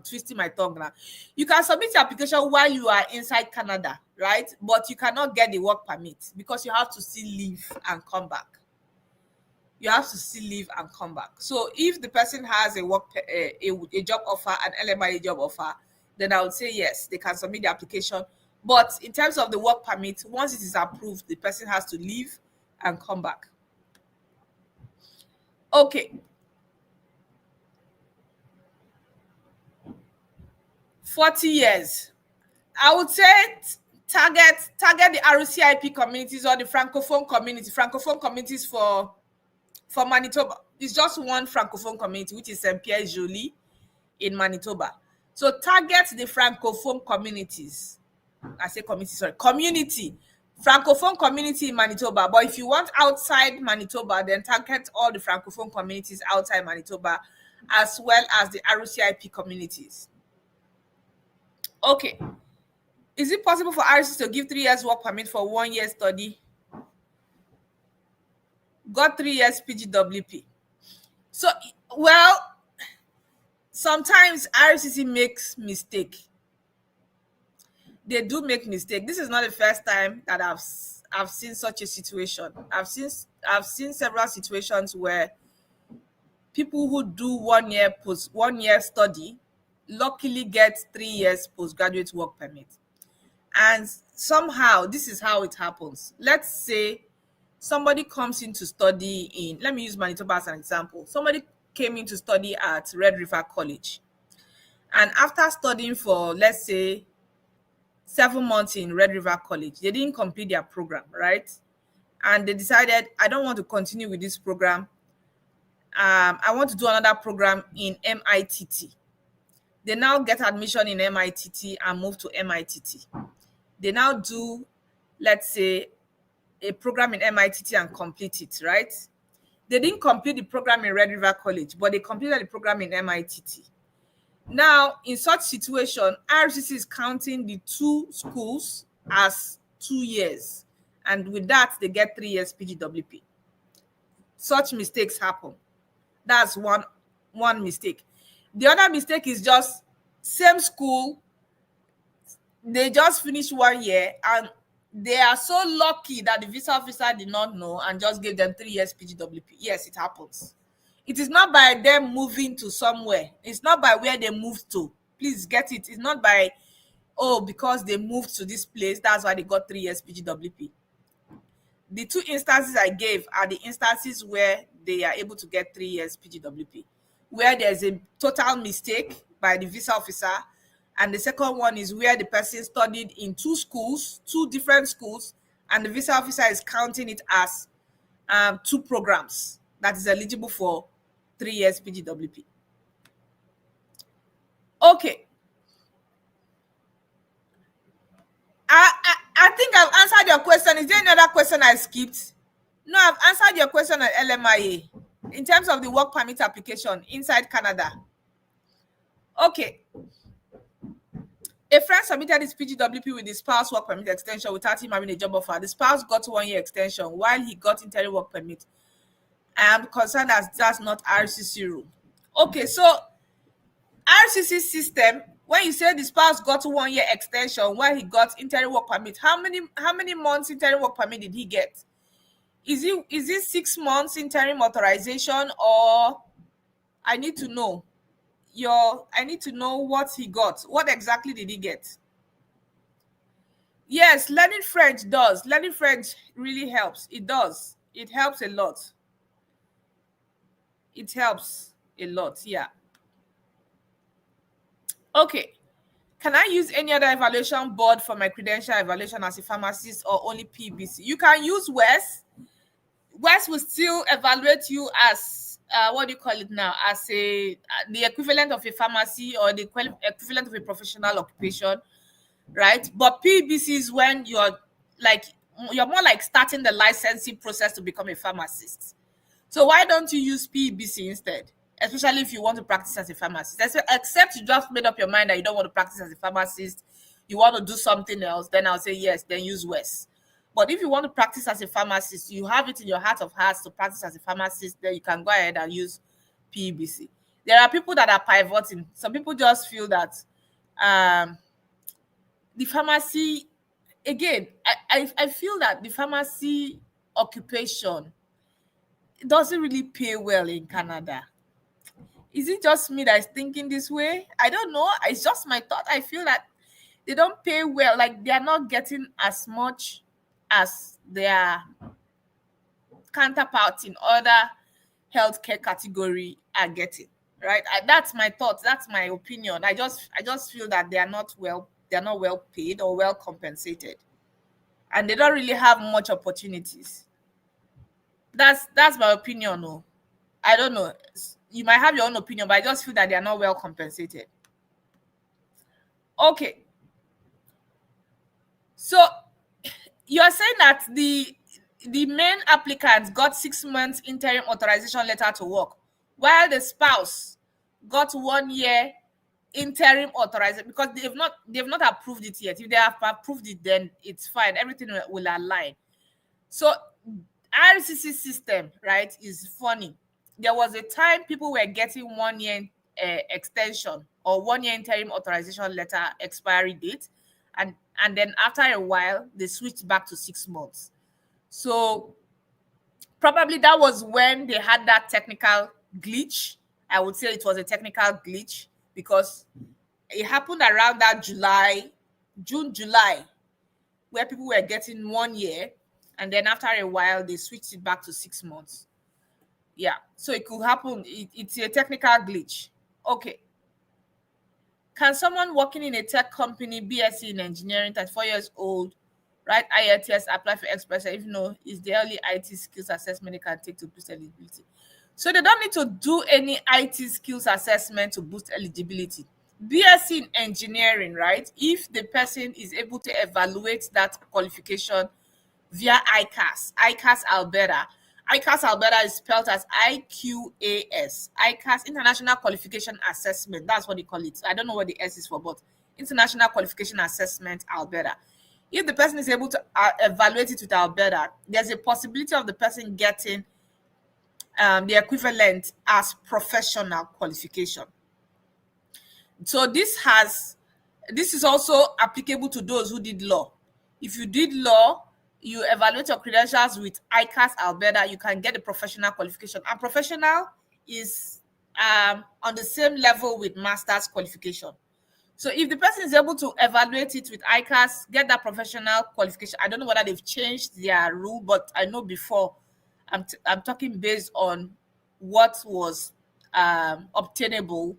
twisting my tongue now. You can submit your application while you are inside Canada, right? But you cannot get the work permit because you have to still leave and come back. You have to still leave and come back. So if the person has a job offer, an LMI job offer, then I would say yes, they can submit the application. But in terms of the work permit, once it is approved, the person has to leave and come back. Okay. 40 years. I would say target the RCIP communities or the francophone community. Francophone communities for Manitoba. It's just one francophone community, which is Saint Pierre Joly in Manitoba. So target the francophone communities. I say community, sorry, community. Francophone community in Manitoba. But if you want outside Manitoba, then target all the francophone communities outside Manitoba, as well as the RCIP communities. Okay. Is it possible for RC to give 3 years work permit for 1 year study? Got 3 years PGWP. So, well, sometimes RCC makes mistake. They do make mistake. This is not the first time that I've seen such a situation. I've seen several situations where people who do 1 year study luckily get 3 years postgraduate work permit. And somehow this is how it happens. Let's say somebody comes in to study in, let me use Manitoba as an example. Somebody came in to study at Red River College. And after studying for, let's say, 7 months in Red River College, they didn't complete their program, right? And they decided, I don't want to continue with this program. I want to do another program in MITT. They now get admission in MITT and move to MITT. They now do, let's say, a program in MITT and complete it, right? They didn't complete the program in Red River College, but they completed the program in MITT. Now, in such situation, RCC is counting the two schools as 2 years. And with that, they get 3 years PGWP. Such mistakes happen. That's one mistake. The other mistake is just same school, they just finished 1 year and they are so lucky that the visa officer did not know and just gave them 3 years PGWP. Yes, it happens. It is not by them moving to somewhere. It's not by where they moved to. Please get it. It's not by, oh, because they moved to this place, that's why they got 3 years PGWP. The two instances I gave are the instances where they are able to get 3 years PGWP, where there's a total mistake by the visa officer. And the second one is where the person studied in two schools, two different schools, and the visa officer is counting it as two programs that is eligible for 3 years PGWP. Okay. I think I've answered your question. Is there any other question I skipped? No, I've answered your question on LMIA in terms of the work permit application inside Canada. Okay. A friend submitted his PGWP with his spouse work permit extension without him having a job offer. The spouse got 1 year extension while he got interim work permit. I am concerned as that's not RCC rule. Okay, so RCC system, when you say the spouse got 1 year extension while he got interim work permit, how many months interim work permit did he get? Is it 6 months interim authorization, or I need to know what he got. What exactly did he get? Yes, learning French does. Learning French really helps. It does. It helps a lot. It helps a lot, yeah. Okay. Can I use any other evaluation board for my credential evaluation as a pharmacist, or only PBC? You can use WES. WES will still evaluate you as what do you call it now? As the equivalent of a pharmacy or the equivalent of a professional occupation, right? But PBC is when you're more like starting the licensing process to become a pharmacist. So why don't you use PBC instead? Especially if you want to practice as a pharmacist. Except you just made up your mind that you don't want to practice as a pharmacist, you want to do something else, then I'll say yes, then use WES. But if you want to practice as a pharmacist, you have it in your heart of hearts to practice as a pharmacist, then you can go ahead and use PBC. There are people that are pivoting. Some people just feel that the pharmacy, again, I feel that the pharmacy occupation doesn't really pay well in Canada. Is it just me that is thinking this way? I don't know. It's just my thought. I feel that they don't pay well. Like, they are not getting as much as their counterparts in other healthcare category are getting. Right? That's my thought. That's my opinion. I just feel that they are not well paid or well compensated, and they don't really have much opportunities. That's my opinion. No, I don't know. You might have your own opinion, but I just feel that they are not well compensated. Okay. So you're saying that the main applicant got 6 months interim authorization letter to work, while the spouse got 1 year interim authorization, because they've not approved it yet. If they have approved it, then it's fine. Everything will align. So RCC system, right, is funny. There was a time people were getting 1 year extension or 1 year interim authorization letter expiry date, and then after a while they switched back to 6 months. So probably that was when they had that technical glitch. I would say it was a technical glitch because it happened around that June, July, where people were getting 1 year, and then after a while they switched it back to 6 months. Yeah, so it could happen. It's a technical glitch. Okay. Can someone working in a tech company, BSc in engineering, 34 years old, write IELTS, apply for express, even though it's the only IT skills assessment they can take to boost eligibility? So they don't need to do any IT skills assessment to boost eligibility. BSc in engineering, right? If the person is able to evaluate that qualification via ICAS Alberta. ICAS Alberta is spelled as IQAS. ICAS, International Qualification Assessment. That's what they call it. I don't know what the S is for, but International Qualification Assessment Alberta. If the person is able to evaluate it with Alberta, there's a possibility of the person getting the equivalent as professional qualification. So this is also applicable to those who did law. If you did law, you evaluate your credentials with ICAS Alberta, you can get a professional qualification. And professional is on the same level with master's qualification. So if the person is able to evaluate it with ICAS, get that professional qualification. I don't know whether they've changed their rule, but I know before, I'm talking based on what was obtainable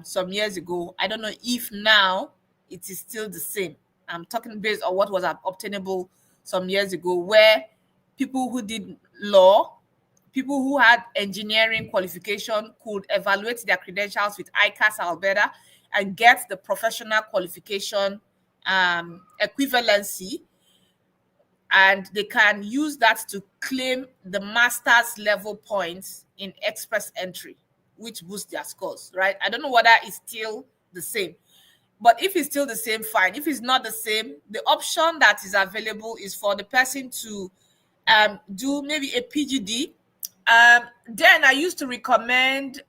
some years ago. I don't know if now it is still the same. I'm talking based on what was obtainable some years ago, where people who did law, people who had engineering qualification could evaluate their credentials with ICAS Alberta and get the professional qualification equivalency, and they can use that to claim the master's level points in express entry, which boosts their scores, right? I don't know whether it's still the same, but if it's still the same, fine. If it's not the same, the option that is available is for the person to do maybe a PGD. Then I used to recommend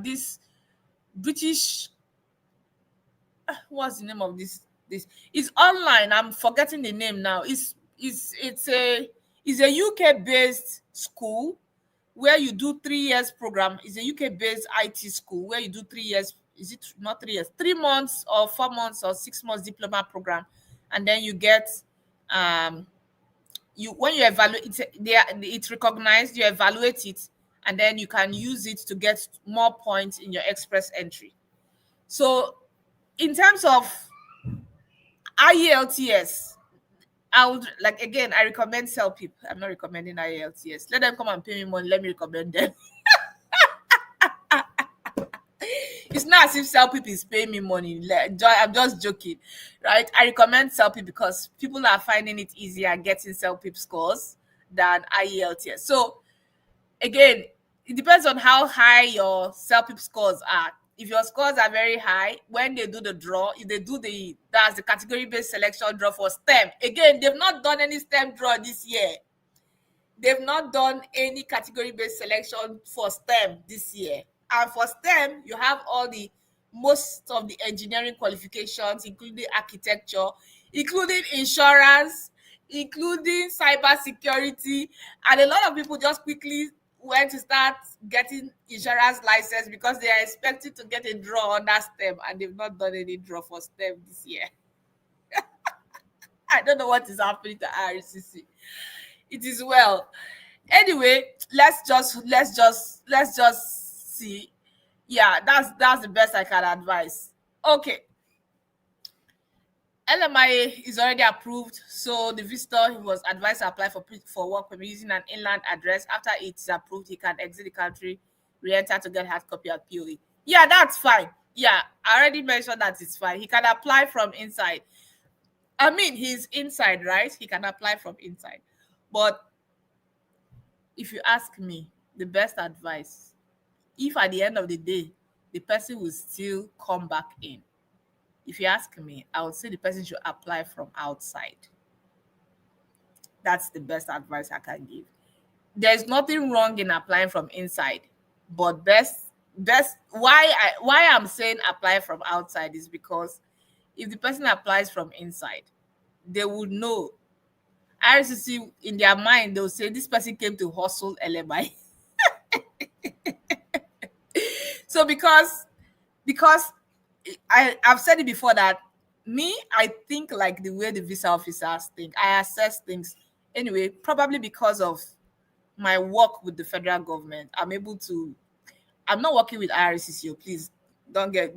this British, what's the name of this it's online, I'm forgetting the name now. It's a UK based school where you do 3 years program. It's a UK based IT school where you do 3 years. Is it not 3 years, 3 months or 4 months or 6 months diploma program, and then you get you when you evaluate it, it's recognized, you evaluate it, and then you can use it to get more points in your express entry. So in terms of IELTS, I would like, again, I recommend CELPIP. I'm not recommending IELTS. Let them come and pay me money. Let me recommend them. It's not as if CELPIP is paying me money. I'm just joking, right? I recommend CELPIP because people are finding it easier getting CELPIP scores than IELTS. So again, it depends on how high your CELPIP scores are. If your scores are very high, when they do the draw, if they do that's the category-based selection draw for STEM. Again, they've not done any STEM draw this year. They've not done any category-based selection for STEM this year. And for STEM, you have most of the engineering qualifications, including architecture, including insurance, including cybersecurity, and a lot of people just quickly went to start getting insurance license because they are expected to get a draw on that STEM, and they've not done any draw for STEM this year. I don't know what is happening to RCC. It is well. Anyway, let's just see. Yeah, that's the best I can advise. Okay. LMIA is already approved, so the visitor was advised to apply for work permit using an inland address. After it's approved, he can exit the country, re-enter to get hard copy at POE. Yeah, that's fine. Yeah, I already mentioned that it's fine. He can apply from inside. I mean, he's inside, right? He can apply from inside. But if you ask me, the best advice, if at the end of the day, the person will still come back in, if you ask me, I would say the person should apply from outside. That's the best advice I can give. There's nothing wrong in applying from inside, but why I'm saying apply from outside is because if the person applies from inside, they would know RCC in their mind, they'll say this person came to hustle LMI. So because I've said it before that I think like the way the visa officers think. I assess things anyway, probably because of my work with the federal government. I'm not working with IRCC. Please don't get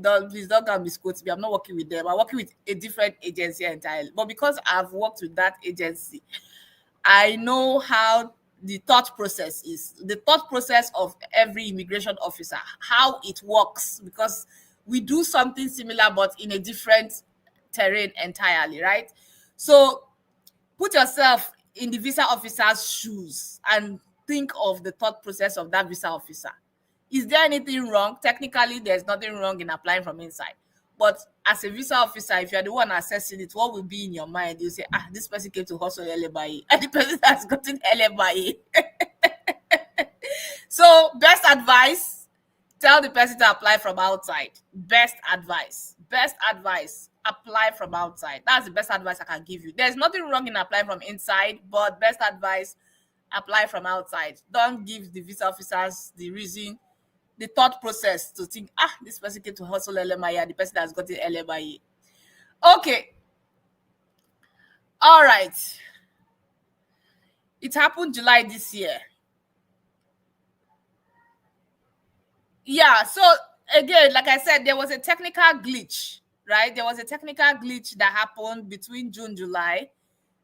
misquote me. I'm not working with them. I'm working with a different agency entirely. But because I've worked with that agency, I know how the thought process is, the thought process of every immigration officer, how it works, because we do something similar but in a different terrain entirely, right? So put yourself in the visa officer's shoes and think of the thought process of that visa officer. Is there anything wrong? Technically, there's nothing wrong in applying from inside. But as a visa officer, if you're the one assessing it, what will be in your mind? You say, this person came to hustle LMIA, and the person has gotten LMIA. So, best advice, tell the person to apply from outside. Best advice, apply from outside. That's the best advice I can give you. There's nothing wrong in applying from inside, but best advice, apply from outside. Don't give the visa officers the reason, the thought process to think, this person came to hustle LMIA, the person has gotten LMIA. Okay. All right. It happened July this year. Yeah, so again, like I said, there was a technical glitch, right? There was a technical glitch that happened between June, July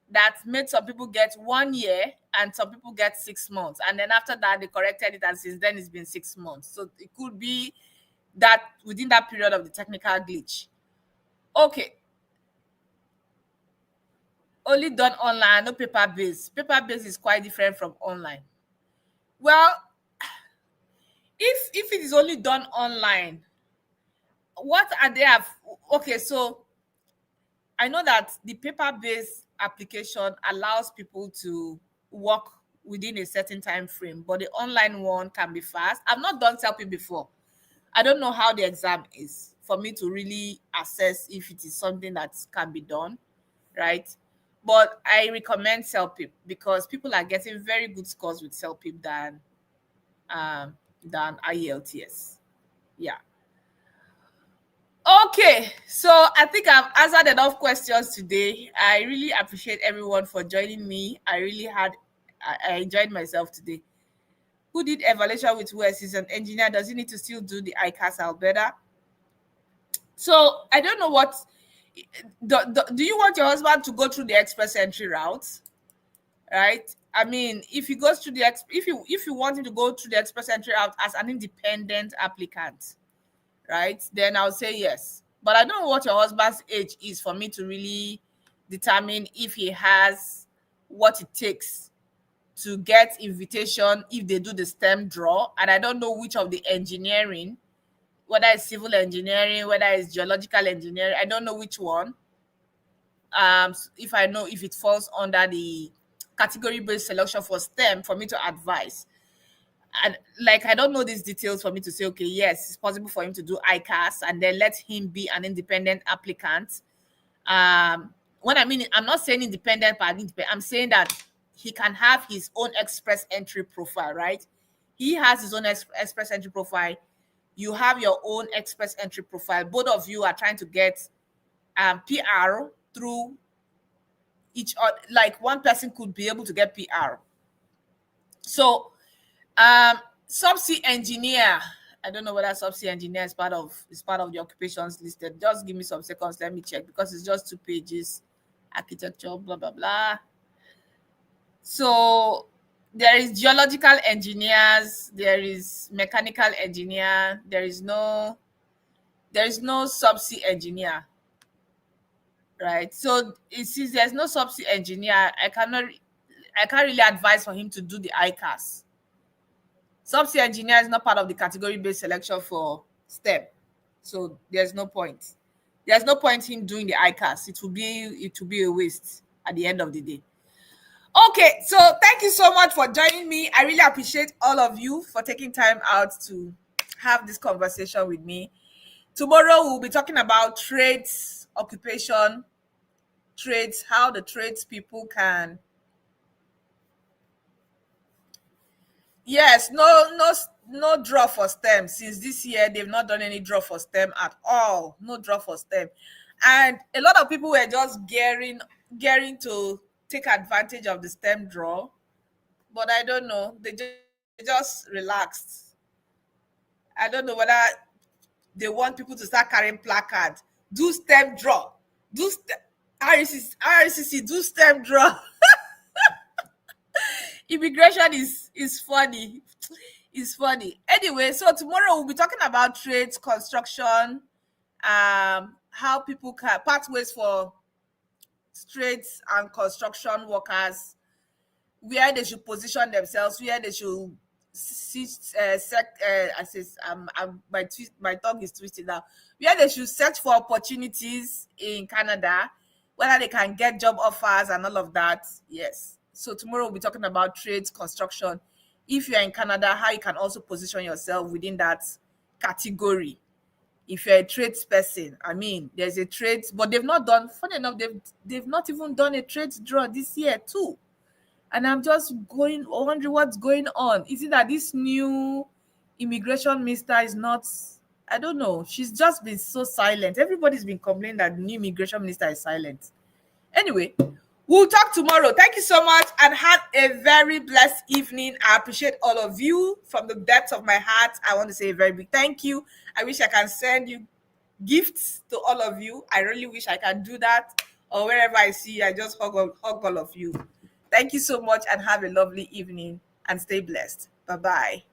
that made some people get 1 year and some people get 6 months. And then after that, they corrected it, and since then it's been 6 months. So it could be that within that period of the technical glitch. Okay. Only done online, no paper based. Paper based is quite different from online. Well, if it is only done online, what are they have? Okay, so I know that the paper-based application allows people to work within a certain time frame, but the online one can be fast. I've not done selfie before. I don't know how the exam is for me to really assess if it is something that can be done, right? But I recommend selfie because people are getting very good scores with selfie than IELTS. Yeah. Okay, so I think I've answered enough questions today. I really appreciate everyone for joining me. I enjoyed myself today. Who did evaluation with Wes? Is an engineer. Does he need to still do the ICAS Alberta? So I don't know what. Do you want your husband to go through the express entry route? Right. I mean, if he goes through if you want him to go through the express entry route as an independent applicant, right, then I'll say yes. But I don't know what your husband's age is for me to really determine if he has what it takes to get invitation if they do the STEM draw. And I don't know which of the engineering, whether it's civil engineering, whether it's geological engineering, I don't know which one. If I know if it falls under the category-based selection for STEM for me to advise. And like I don't know these details for me to say, okay, yes, it's possible for him to do ICAS and then let him be an independent applicant. When I mean I'm not saying independent, but I'm saying that he can have his own express entry profile, right? He has his own express entry profile. You have your own express entry profile. Both of you are trying to get PR through each other. Like one person could be able to get PR. So subsea engineer, I don't know whether subsea engineer is part of the occupations listed. Just give me some seconds, let me check, because it's just 2 pages. Architecture, blah blah blah. So there is geological engineers, there is mechanical engineer, there is no subsea engineer, right? So since there's no subsea engineer, I can't really advise for him to do the ICAS. Subsea engineer is not part of the category-based selection for STEM. So there's no point. There's no point him doing the ICAS. It will be a waste at the end of the day. Okay, so thank you so much for joining me. I really appreciate all of you for taking time out to have this conversation with me. Tomorrow we'll be talking about trades, occupation, trades, how the trades people can Yes, no draw for STEM. Since this year, they've not done any draw for STEM at all. No draw for STEM. And a lot of people were just gearing to take advantage of the STEM draw. But I don't know. They just relaxed. I don't know whether they want people to start carrying placards. Do STEM draw. Do STEM, RCC, do STEM draw. Immigration is funny. It's funny. Anyway, so tomorrow we'll be talking about trades, construction, how people can pathways for trades and construction workers, where they should position themselves, where they should sit, my tongue is twisted now, where they should search for opportunities in Canada, whether they can get job offers and all of that. Yes. So tomorrow we'll be talking about trades, construction. If you're in Canada, how you can also position yourself within that category. If you're a trades person, I mean, there's a trades, but they've not done. Funny enough, they've not even done a trades draw this year too. And I'm just wondering what's going on. Is it that this new immigration minister is not? I don't know. She's just been so silent. Everybody's been complaining that the new immigration minister is silent. Anyway, we'll talk tomorrow. Thank you so much and have a very blessed evening. I appreciate all of you from the depths of my heart. I want to say a very big thank you. I wish I can send you gifts to all of you. I really wish I can do that. Or wherever I see you, I just hug all of you. Thank you so much and have a lovely evening and stay blessed. Bye bye.